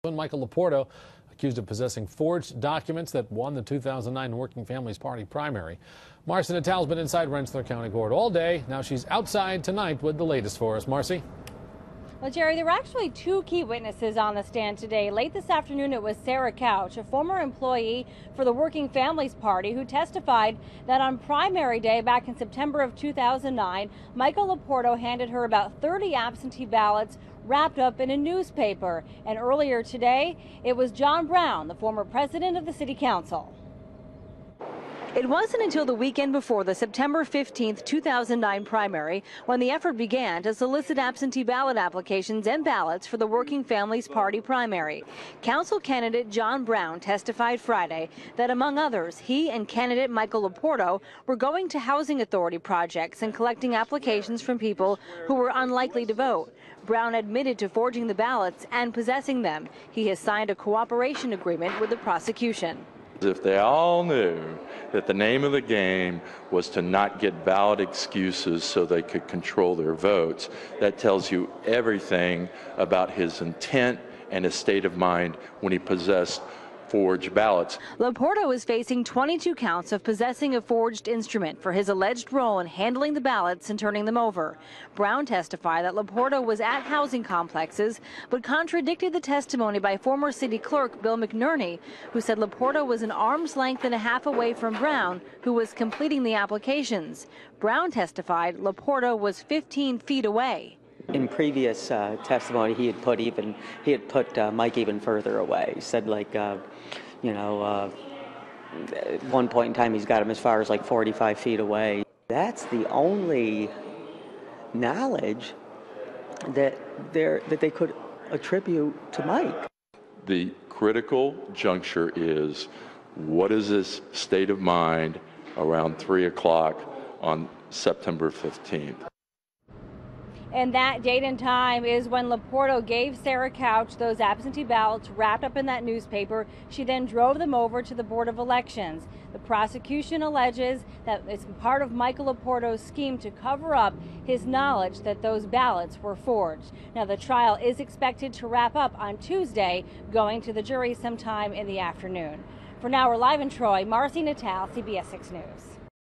Michael Loporto, accused of possessing forged documents that won the 2009 Working Families Party primary. Marci Natale has been inside Rensselaer County Court all day. Now she's outside tonight with the latest for us. Marci? Well, Jerry, there were actually two key witnesses on the stand today. Late this afternoon, it was Sarah Couch, a former employee for the Working Families Party, who testified that on primary day back in September of 2009, Michael Loporto handed her about 30 absentee ballots wrapped up in a newspaper. And earlier today, it was John Brown, the former president of the City Council. It wasn't until the weekend before the September 15th, 2009 primary when the effort began to solicit absentee ballot applications and ballots for the Working Families Party primary. Council candidate John Brown testified Friday that, among others, he and candidate Michael Loporto were going to housing authority projects and collecting applications from people who were unlikely to vote. Brown admitted to forging the ballots and possessing them. He has signed a cooperation agreement with the prosecution. If they all knew that the name of the game was to not get valid excuses so they could control their votes, that tells you everything about his intent and his state of mind when he possessed forged ballots. Loporto is facing 22 counts of possessing a forged instrument for his alleged role in handling the ballots and turning them over. Brown testified that Loporto was at housing complexes, but contradicted the testimony by former city clerk Bill McNerney, who said Loporto was an arm's length and a half away from Brown, who was completing the applications. Brown testified Loporto was 15 feet away. In previous testimony, he had put Mike even further away. He said, like, at one point in time, he's got him as far as like 45 feet away. That's the only knowledge that they could attribute to Mike. The critical juncture is, what is his state of mind around 3 o'clock on September 15th? And that date and time is when Loporto gave Sarah Couch those absentee ballots wrapped up in that newspaper. She then drove them over to the Board of Elections. The prosecution alleges that it's part of Michael Loporto's scheme to cover up his knowledge that those ballots were forged. Now, the trial is expected to wrap up on Tuesday, going to the jury sometime in the afternoon. For now, we're live in Troy. Marci Natale, CBS 6 News.